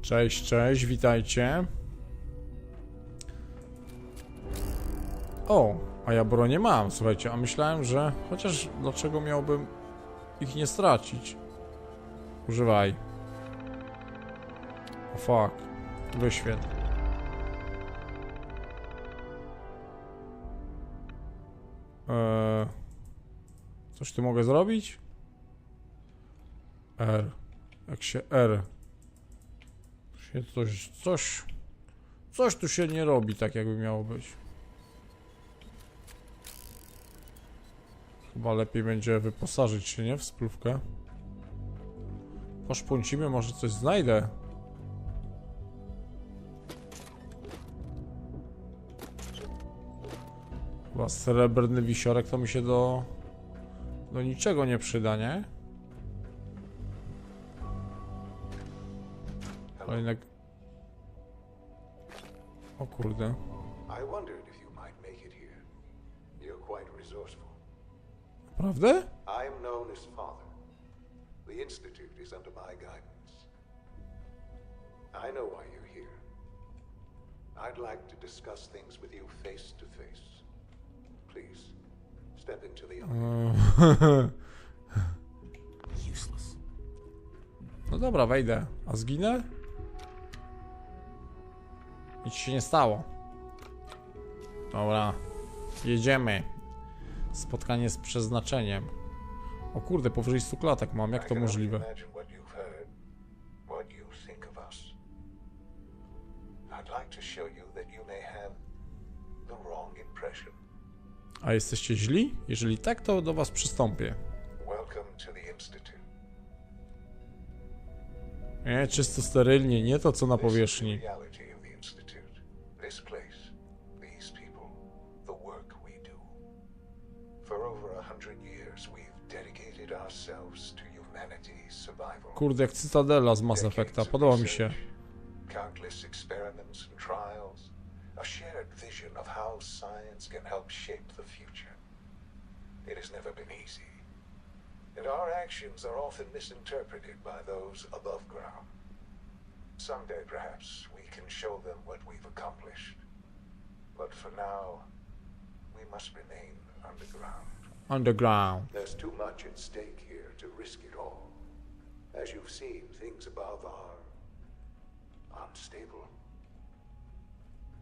Cześć, cześć, witajcie. O, a ja bronię mam, słuchajcie, a myślałem, że... Chociaż dlaczego miałbym ich nie stracić? Używaj. O fuck. Wyświetl. Coś tu mogę zrobić? R. Jak się R. Coś tu się nie robi tak, jakby miało być. Chyba lepiej będzie wyposażyć się, nie? W spluwkę. Poszpącimy, może coś znajdę. Chyba srebrny wisiorek to mi się do niczego nie przyda, nie? Ale jednak... O kurde. Naprawdę? I am known as Father. The Instytut is under my guidance. I know why you're here. I'd like to discuss things with you face to face. Please, step into the elevator. Useless. No dobra, wejdę. A zginę? Nic się nie stało. Dobra. Jedziemy. Spotkanie z przeznaczeniem. O kurde, powyżej 100 klatek mam. Jak to możliwe? A jesteście źli? Jeżeli tak, to do was przystąpię. Nie, czysto sterylnie, nie to co na powierzchni. Kurde, jak cytadela z Mass Effecta, podoba mi się. Countless experiments and trials, a shared vision of how science can help shape the future. It has never been easy, and our actions are often misinterpreted by those above ground. Someday, perhaps, we can show them what we've accomplished. But for now, we must remain underground. Underground. There's too much at stake here to risk it all. As you've seen, things above are unstable.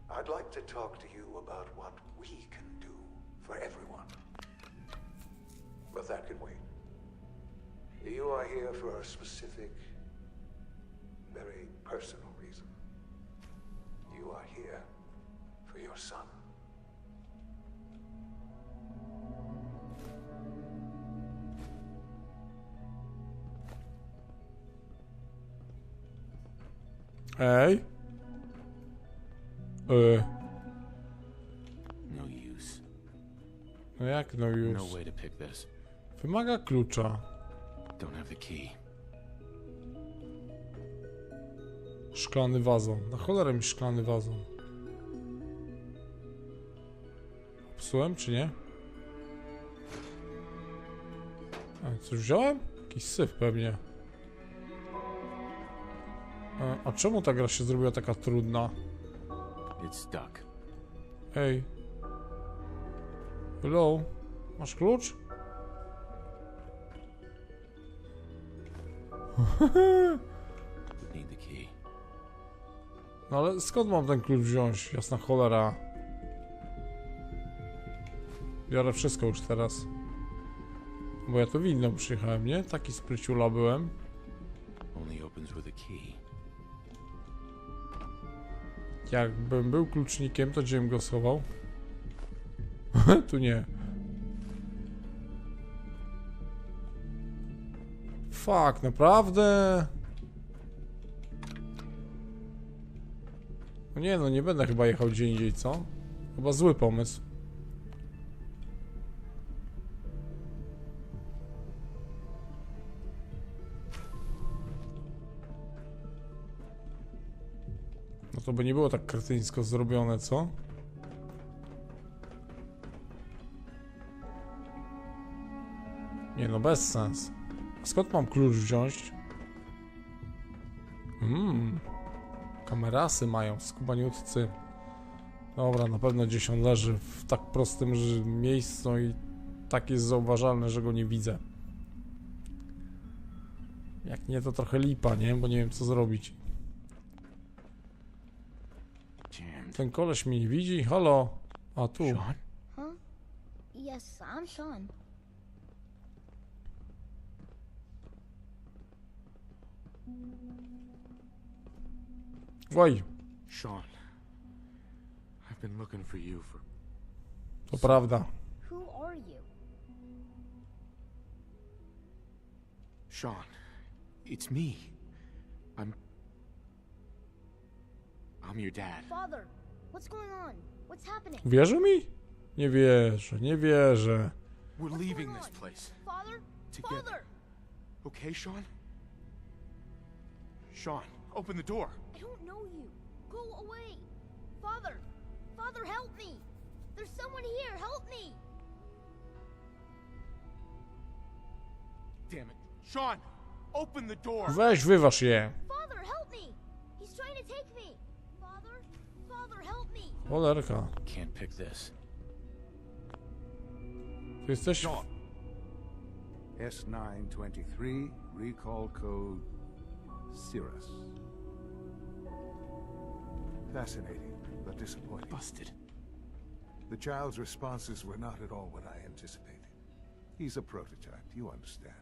I'd like to talk to you about what we can do for everyone. But that can wait. You are here for a specific, very personal reason. You are here for your son. Ej. No use. No jak no już? No way to pick this. Wymaga klucza. Don't have the key. Szklany wazon. Na cholerę mi szklany wazon. Psułem czy nie? A, coś wziąłem? Jakiś syf pewnie. A czemu ta gra się zrobiła taka trudna? It's stuck. Hej. Hello? Masz klucz? Need the key. No ale skąd mam ten klucz wziąć? Jasna cholera. Biorę wszystko już teraz. Bo ja to winną przyjechałem, nie? Taki spryciula byłem. Only opens with a key. Jakbym był klucznikiem, to gdzie bym go schował? Tu nie. Fuck, naprawdę? No nie no, nie będę chyba jechał gdzie indziej, co? Chyba zły pomysł. No to by nie było tak kretyńsko zrobione, co? Nie no, bez sens. Skąd mam klucz wziąć? Kamerasy mają, skubaniutcy. Dobra, na pewno gdzieś on leży w tak prostym miejscu i tak jest zauważalny, że go nie widzę. Jak nie, to trochę lipa, nie? Bo nie wiem, co zrobić. Ten koleś mnie nie widzi. Halo? A tu. Shaun? Huh? Yes, I'm Shaun. Oj, Shaun. I've been looking for you for... to prawda. Who are you? Shaun, it's me. I'm your dad. Father, what's going on? What's happening? Wierzy mi? Nie wierzę, nie wierzę. We're What's leaving going this on? place. Father? Together. Father! Okay, Shaun? Shaun, open the door. I don't know you. Go away. Father! Father, help me! There's someone here. Help me! Damn it. Shaun, open the door. Weź, wyważ je. Father, help me! He's trying to take me! Father? Father, help me! Cholerka. Can't pick this. Ty jesteś... Shaun. S923, recall code Cirrus. Fascinating, but disappointing. Busted. The child's responses were not at all what I anticipated. He's a prototype, you understand.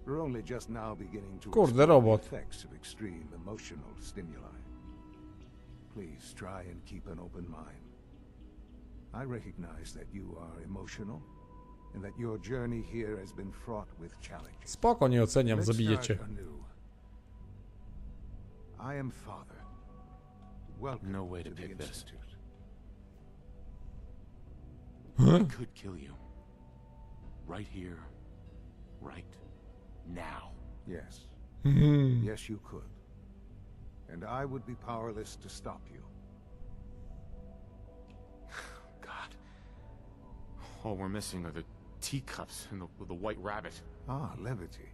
We're only just now beginning to Kurde, explore the robot. effects of extreme emotional stimuli. Please try and keep an open mind. I recognize that you are emotional and that your journey here has been fraught with challenges. Spoko, nie oceniam, Let's zabiję cię. start anew. I am Father. Welcome No way to to the pick this. Instytut. I could kill you. Right here. Right now. Yes. Mhm. Yes, you could. And I would be powerless to stop you. God. All we're missing are the teacups and the white rabbit. Ah, levity.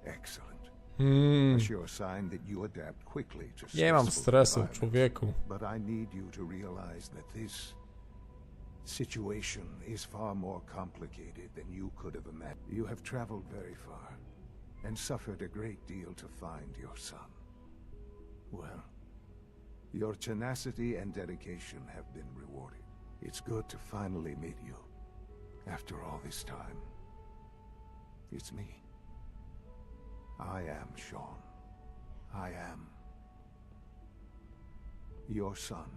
Excellent. Mm. A sure sign that you adapt quickly to Nie mam stressful stresu, environments. człowieku. But I need you to realize that this situation is far more complicated than you could have imagined. You have traveled very far and suffered a great deal to find your son. Well, your tenacity and dedication have been rewarded. It's good to finally meet you. After all this time, it's me. I am Shaun. I am your son.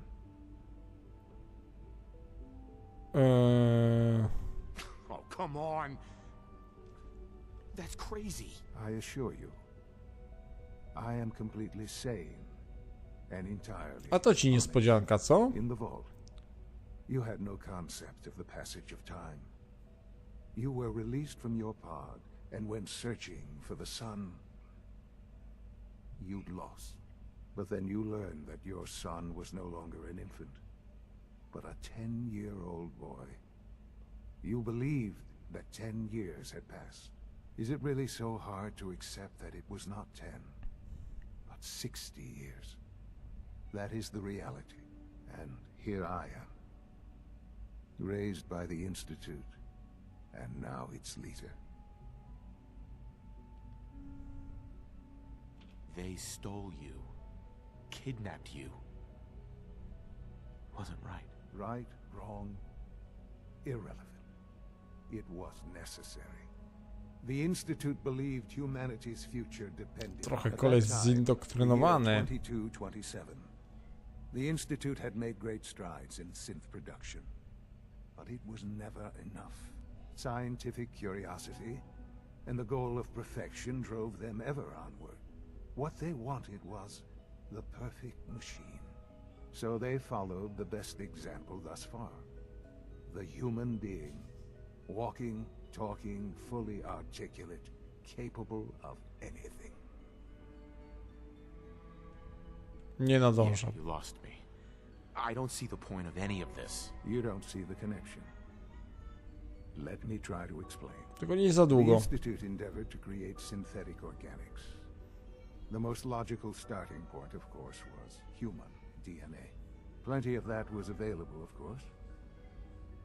Oh, come on. That's crazy. I assure you, I am completely sane and entirely A to ci niespodzianka, co? in the vault. You had no concept of the passage of time. You were released from your pod and went searching for the sun you'd lost. But then you learned that your son was no longer an infant, but a 10-year-old boy. You believed that 10 years had passed. Is it really so hard to accept that it was not 10, but 60 years? That is the reality, and here I am, raised by the Instytut, and now its leader. They stole you. Kidnapped you. Wasn't right. Right, wrong, irrelevant. It was necessary. The Instytut believed humanity's future depended Trochę at koleś that time, zindoktrynowany. the year 2227. The Instytut had made great strides in synth production, but it was never enough. Scientific curiosity and the goal of perfection drove them ever onward. What they wanted was the perfect machine. So they followed the best example thus far. The human being. Walking, talking, fully articulate, capable of anything. Nie nadążam. Yeah, you lost me. I don't see the point of any of this. You don't see the connection. Let me try to explain. Tylko nie za The długo. Instytut endeavored to create synthetic organics. The most logical starting point, of course, was human DNA. Plenty of that was available, of course,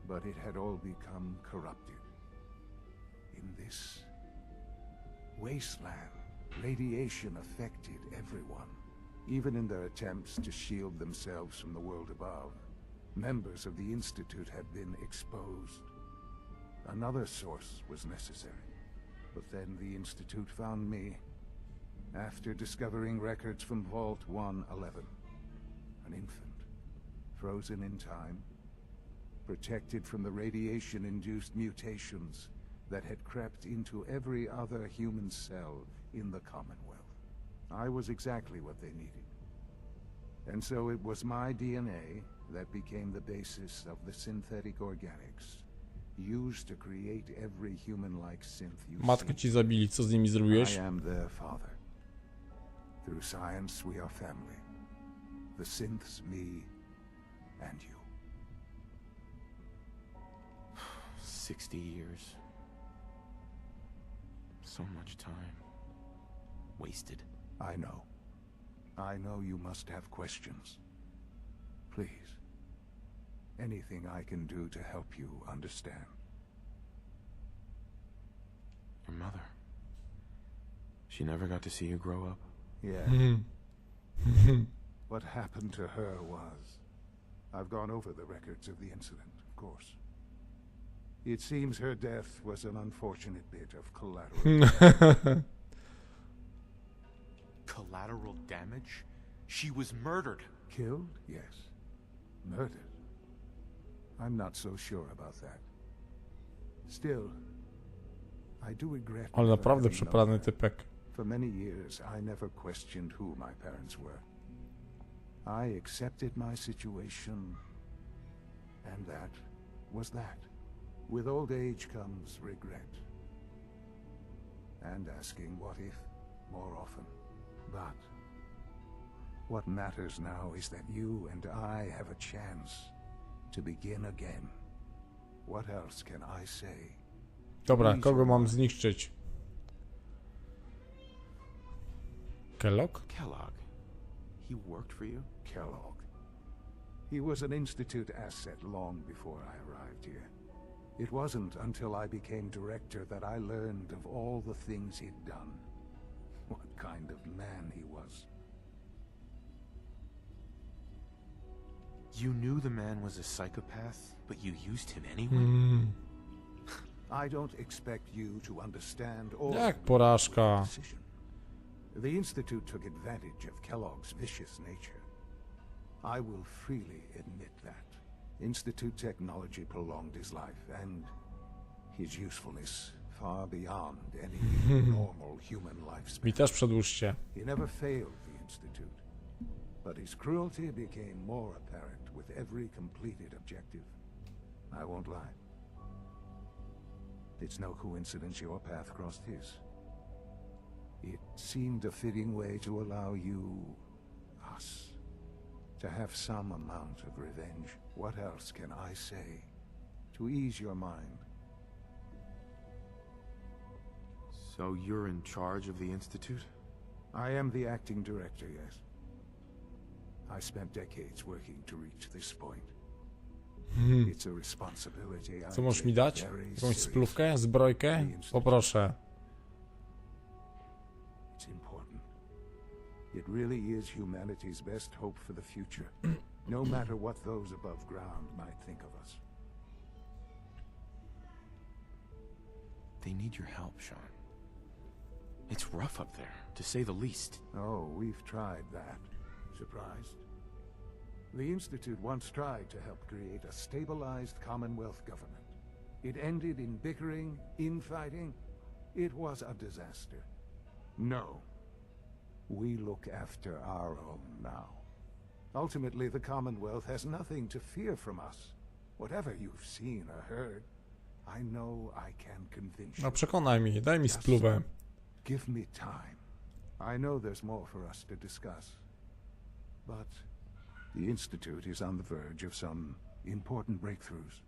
but it had all become corrupted. In this wasteland, radiation affected everyone, even in their attempts to shield themselves from the world above. Members of the Instytut had been exposed. Another source was necessary, but then the Instytut found me after discovering records from Vault 111. An infant, frozen in time, protected from the radiation-induced mutations that had crept into every other human cell in the Commonwealth. I was exactly what they needed. And so it was my DNA that became the basis of the synthetic organics used to create every human-like synth you Matkę see. ci zabili, co z nimi zrobiłeś? I am their father. Through science, we are family. The synths, me, and you. 60 years. So much time. Wasted. I know. I know you must have questions. Please. Anything I can do to help you understand. Your mother. She never got to see you grow up? Yeah. What happened to her was... I've gone over the records of the incident, of course. It seems her death was an unfortunate bit of collateral. Collateral damage? She was murdered. Killed? Yes. Murdered? I'm not so sure about that. Still, I do regret... Ale never naprawdę having known przeprany her. typek. For many years, I never questioned who my parents were. I accepted my situation, and that was that. With old age comes regret. And asking what if more often. But what matters now is that you and I have a chance to begin again. What else can I say? Dobra, kogo mam zniszczyć? Kellogg? Kellogg. He worked for you? Kellogg. He was an Instytut asset long before I arrived here. It wasn't until I became director that I learned of all the things he'd done. What kind of man he was. You knew the man was a psychopath, but you used him anyway? I don't expect you to understand all Jak of porażka. the decision. The Instytut took advantage of Kellogg's vicious nature. I will freely admit that. Instytut technology prolonged his life, and his usefulness far beyond any normal human lifespan. Mi też przedłużcie. He never failed the Instytut, but his cruelty became more apparent with every completed objective. I won't lie. It's no coincidence your path crossed his. It seemed a fitting way to allow you, us, to have some amount of revenge. What else can I say to ease your mind? So you're in charge of the Instytut? I am the acting director, yes. I spent decades working to reach this point. It's a responsibility I Co możesz mi take dać? very Jakąś seriously. splówkę? Zbrojkę? Poproszę. It's important. It really is humanity's best hope for the future, no matter what those above ground might think of us. They need your help, Shaun. It's rough up there, to say the least. Oh, we've tried that. Surprised? The Instytut once tried to help create a stabilized Commonwealth government. It ended in bickering, infighting. It was a disaster. No. We look after our own now. Ultimately, the Commonwealth has nothing to fear from us. Whatever you've seen or heard, I know I can convince you. No przekonaj mnie, daj mi spluwę. Give me time. I know there's more for us to discuss. But the Instytut is on the verge of some important breakthroughs.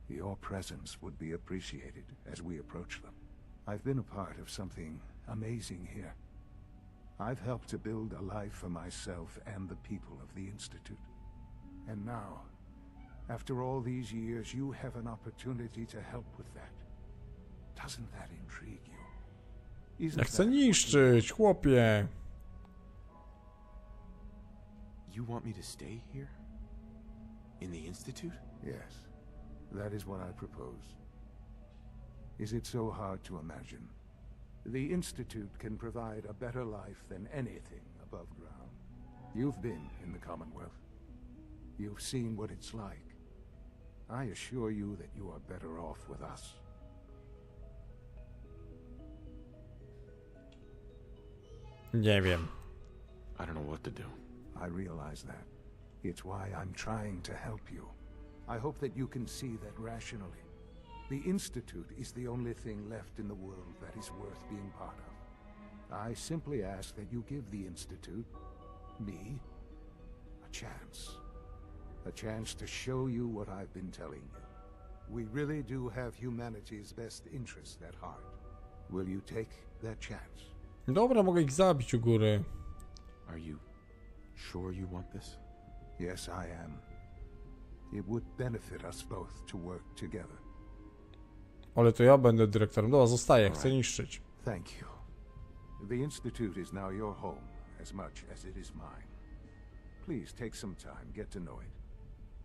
Your presence would be appreciated as we approach them. I've been a part of something amazing here. I've helped to build a life for myself and the people of the Institute. And now, after all these years, you have an opportunity to help with that. Doesn't that intrigue you? Ja chcę niszczyć, chłopie. You want me to stay here? In the Institute? Yes, that is what I propose. Is it so hard to imagine? The Institute can provide a better life than anything above ground. You've been in the Commonwealth. You've seen what it's like. I assure you that you are better off with us. Nie wiem. I don't know what to do. I realize that. It's why I'm trying to help you. I hope that you can see that rationally. The Institute is the only thing left in the world that is worth being part of. I simply ask that you give the Institute, me, a chance. A chance to show you what I've been telling you. We really do have humanity's best interest at heart. Will you take that chance? Dobra, mogę ich zabić u góry. Are you sure you want this? Yes, I am. It would benefit us both to work together. Ale to ja będę dyrektorem. Dobra, zostaję, chcę niszczyć. Thank you. The Institute is now your home as much as it is mine. Please take some time, get to know it.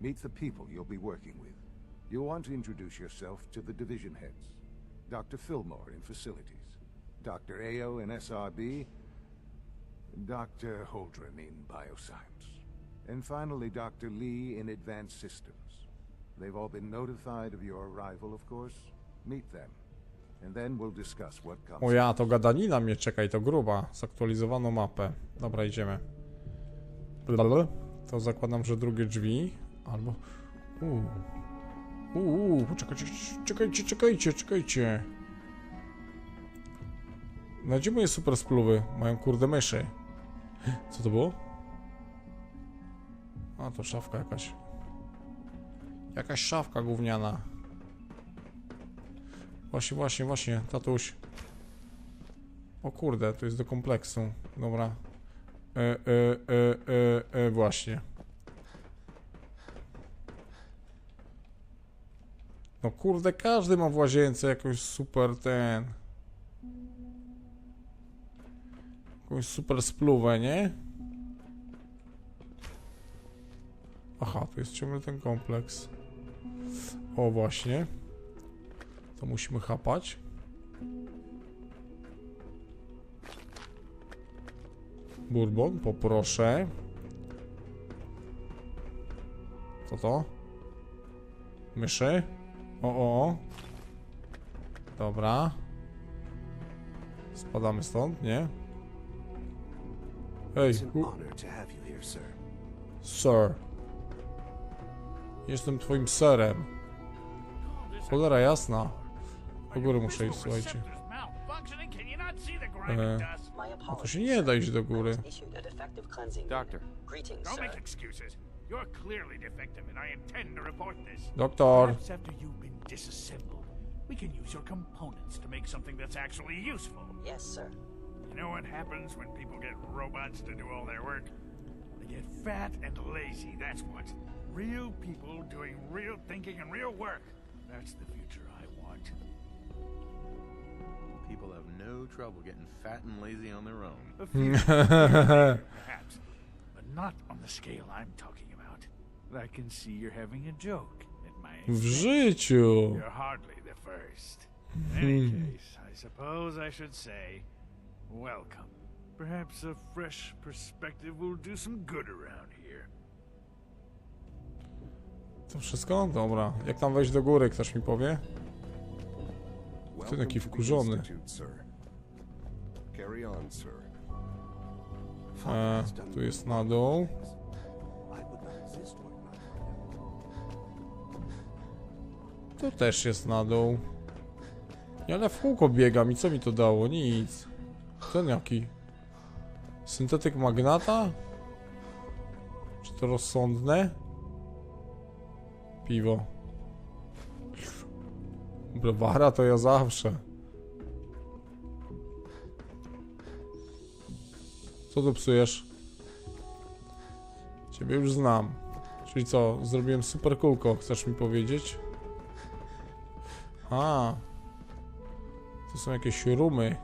Meet the people you'll be working with. You'll want to introduce yourself to the division heads. Dr. Fillmore in facilities, Dr. Ayo in SRB, Dr. Holdren in bioscience, and finally Dr. Lee in advanced systems. They've all been notified of your arrival, of course. Meet them, and then we'll discuss what comes. O ja, to gadanina mnie czeka i to gruba. Zaktualizowano mapę. Dobra, idziemy. Blablabla. To zakładam, że drugie drzwi. Albo... Czekajcie. No gdzie moje super spluwy? Mają kurde myszy. Co to było? A, to szafka jakaś. Jakaś szafka gówniana. Właśnie, tatuś. O kurde, to jest do kompleksu. Dobra. Właśnie. No kurde, każdy ma w łazience jakąś super jakąś super spluwę, nie? Aha, tu jest ciągle ten kompleks. O, właśnie. To musimy chapać. Bourbon, poproszę. Co to? Myszy? O. Dobra. Spadamy stąd, nie? Hej, sir. Jestem twoim serem. Cholera jasna. Do góry muszę iść, słuchajcie. A to się nie da iść do góry. Doctor. You're clearly defective, and I intend to report this. Doktor. Perhaps after you've been disassembled, we can use your components to make something that's actually useful. Yes, sir. You know what happens when people get robots to do all their work? They get fat and lazy, that's what. Real people doing real thinking and real work. That's the future I want. People have no trouble getting fat and lazy on their own. A few, perhaps, but not on the scale I'm talking about. I can see you're having a joke at my W expense. życiu. You're hardly the first. In any case, I suppose I should say, welcome. Perhaps a fresh perspective will do some good around here. To wszystko? Dobra. Jak tam wejść do góry, ktoś mi powie? Ty taki wkurzony. Tu jest na dół. Tu też jest na dół. Nie, ale w kółko biegam i co mi to dało? Nic. Ten jaki? Syntetyk magnata? Czy to rozsądne? Piwo. Browara to ja zawsze. Co tu psujesz? Ciebie już znam. Czyli co? Zrobiłem super kółko, chcesz mi powiedzieć? A. To są jakieś rumy.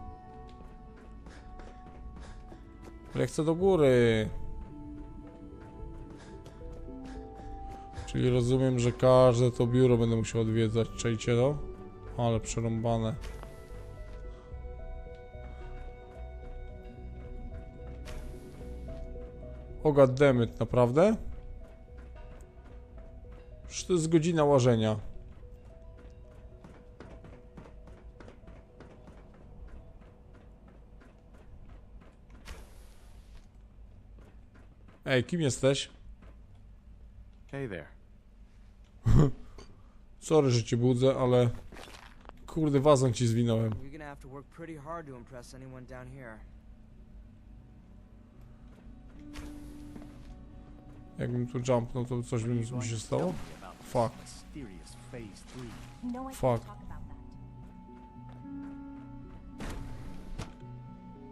Ale chcę do góry. Czyli rozumiem, że każde to biuro będę musiał odwiedzać. Czajcie to? Ale przerąbane. O goddammit, naprawdę? Przecież to jest godzina łażenia. Ej, kim jesteś? Hey there. Sorry, że cię budzę, ale... Kurde, wazon ci zwinąłem. You're gonna have to work pretty hard to impress anyone down here. Jakbym tu jumpnął, to coś by mi się stało? Fuck. Mysterious phase 3. No, I Fuck. can't talk about that.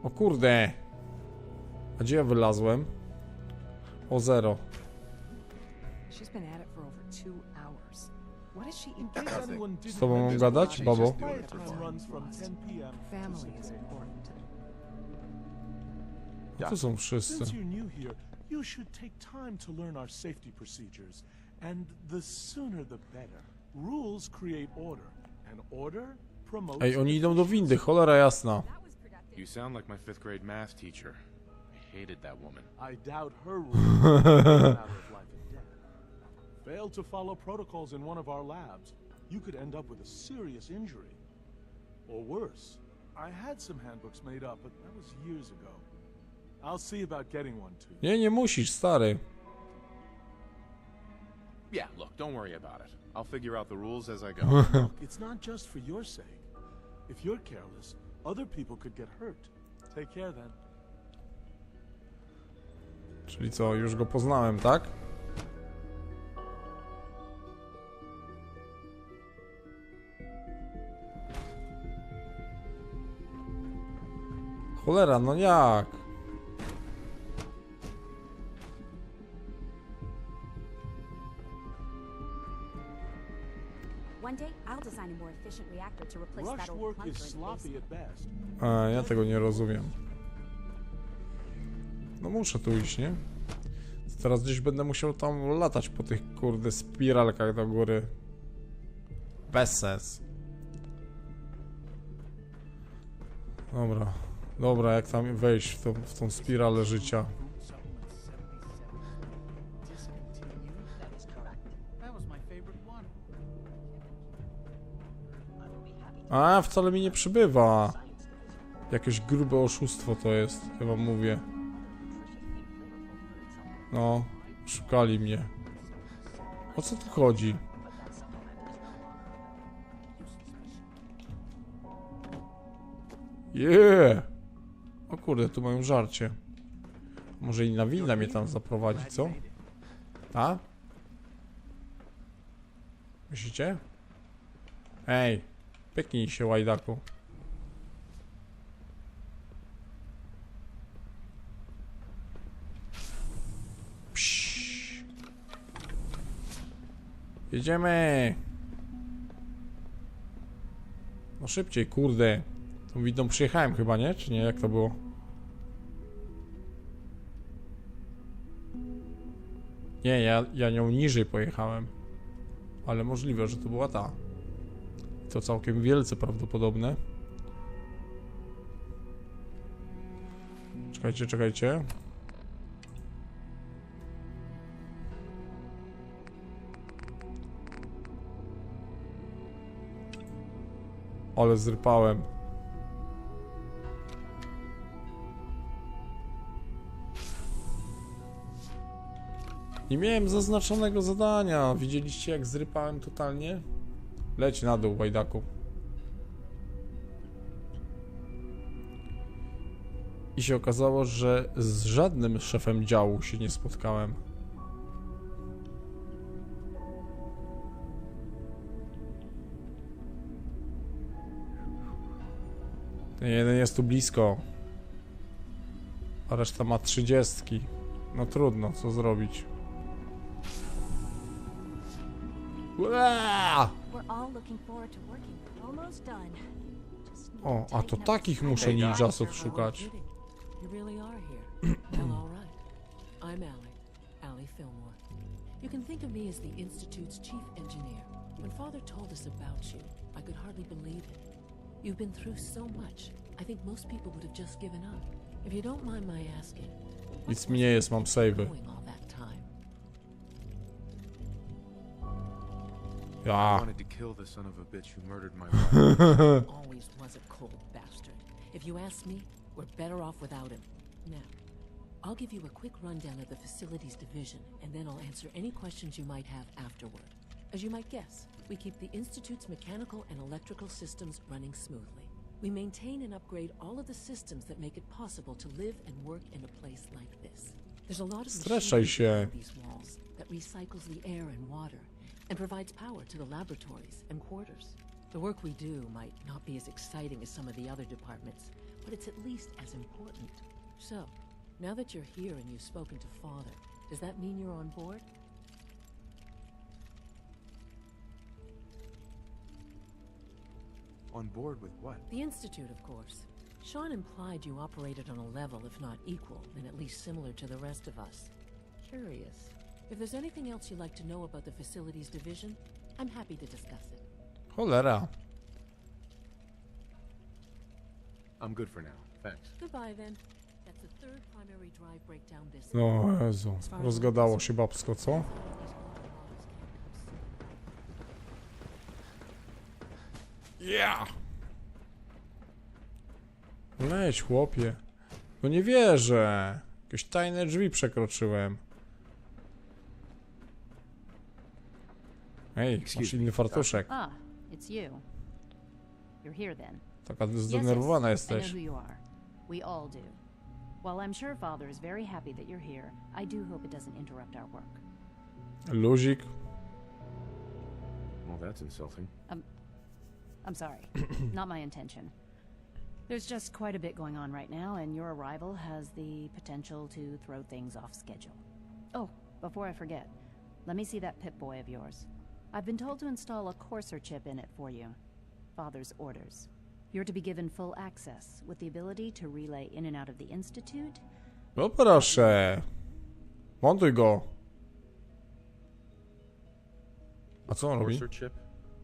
O kurde! A gdzie ja wylazłem? O 0. She's been at it for over 2 hours. What is she In case anyone didn't Z tobą mam gadać, babo? quiet time runs from 10 p.m. to Family is 6 a.m. important. Tu są wszyscy. Since you're new here, you should take time to learn our safety procedures. And the sooner the better. Rules create order. And order promotes... Ej, oni idą do windy, cholera jasna. You sound like my 5th grade math teacher. I hated that woman. I doubt her rules are a matter of life and death. Fail to follow protocols in one of our labs, you could end up with a serious injury. Or worse. I had some handbooks made up, but that was years ago. I'll see about getting one to you. Nie, nie musisz, stary. Yeah, look, don't worry about it. I'll figure out the rules as I go. Look, it's not just for your sake. If you're careless, other people could get hurt. Take care then. Czyli co, już go poznałem, tak? Cholera, no jak? One day, I'll design a more efficient reactor to replace Rush that old work clunker is in the sloppy basement. at best. Ja tego nie rozumiem. No muszę tu iść, nie? Teraz gdzieś będę musiał tam latać po tych kurde spiralkach do góry. Bez sens. Dobra. Dobra, jak tam wejść w tą spiralę życia? A, wcale mi nie przybywa. Jakieś grube oszustwo to jest, ja wam mówię. No, szukali mnie. O co tu chodzi? Yeah! O kurde, tu mają żarcie. Może inna winda mnie tam zaprowadzi, co? A? Myślicie? Ej, pyknij się, łajdaku. Psz. Jedziemy! No szybciej, kurde. Tą windą przyjechałem chyba, nie? Czy nie? Jak to było? Nie, ja nią niżej pojechałem. Ale możliwe, że to była ta. To całkiem wielce prawdopodobne. Czekajcie, czekajcie. Ale zrypałem. Nie miałem zaznaczonego zadania. Widzieliście, jak zrypałem totalnie? Leć na dół, łajdaku. I się okazało, że z żadnym szefem działu się nie spotkałem. Ten jeden jest tu blisko. A reszta ma 30. No trudno, co zrobić. Uaa! O, a to takich muszę ninjasów szukać. You can think of me as the Institute's chief engineer. When Father told us about you, I could hardly believe it. You've been through so much. I think most people would have just given up. If you don't mind my asking, Nic mi nie jest, mam save'y. Ja. wanted to kill the son of a bitch who murdered my wife. Always was a cold bastard. If you ask me, we're better off without him. Now, I'll give you a quick rundown of the facilities division, and then I'll answer any questions you might have afterward. As you might guess, we keep the Institute's mechanical and electrical systems running smoothly. We maintain and upgrade all of the systems that make it possible to live and work in a place like this. There's a lot of Streszczaj się. these walls that recycles the air and water and provides power to the laboratories and quarters. The work we do might not be as exciting as some of the other departments, but it's at least as important. So, now that you're here and you've spoken to Father, does that mean you're on board? On board with what? The Institute, of course. Shaun implied you operated on a level, if not equal, then at least similar to the rest of us. Curious. If there's anything else you'd like to know about the Facilities Division, I'm happy to discuss it. Cholera. I'm good for now. Thanks. Goodbye, then. That's the third primary drive breakdown this No Jezu, rozgadało się babsko, co? Yeah! Leć, chłopie. No nie wierzę. Jakieś tajne drzwi przekroczyłem. Ej, masz inny fartuszek. Ah, it's you. You're here then. Taka zdenerwowana Yes, I jesteś. know who you are. We all do. While I'm sure Father is very happy that you're here, I do hope it doesn't interrupt our work. Luzik. Well, that's insulting. I'm sorry. Not my intention. There's just quite a bit going on right now, and your arrival has the potential to throw things off schedule. Oh, before I forget, let me see that Pip-Boy of yours. I've been told to install a courser chip in it for you. Father's orders. You're to be given full access, with the ability to relay in and out of the Institute. No proszę. Montuj go. A co on robi? Courser chip?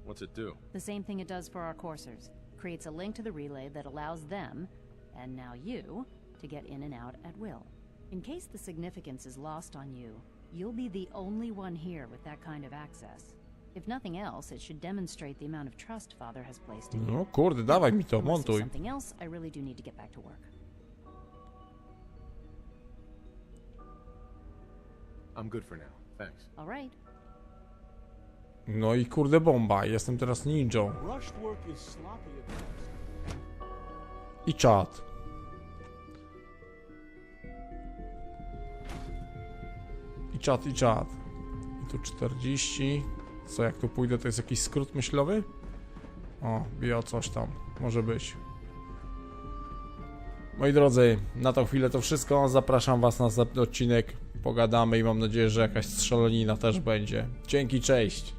What's it do? The same thing it does for our coursers. Creates a link to the relay that allows them, and now you, to get in and out at will. In case the significance is lost on you, you'll be the only one here with that kind of access. If nothing else, it should demonstrate the amount of trust Father has placed in you. No kurde, dawaj mi to, Unless there's montuj. something else, I really do need to get back to work. I'm good for now. Thanks. All right. No i kurde bomba, jestem teraz ninją. Rushed work is sloppy at best. I czat. I czat, i czat. I tu 40. Co, jak tu pójdę, to jest jakiś skrót myślowy? O, bio coś tam. Może być. Moi drodzy, na tą chwilę to wszystko. Zapraszam was na następny odcinek. Pogadamy i mam nadzieję, że jakaś strzelanina też będzie. Dzięki, cześć!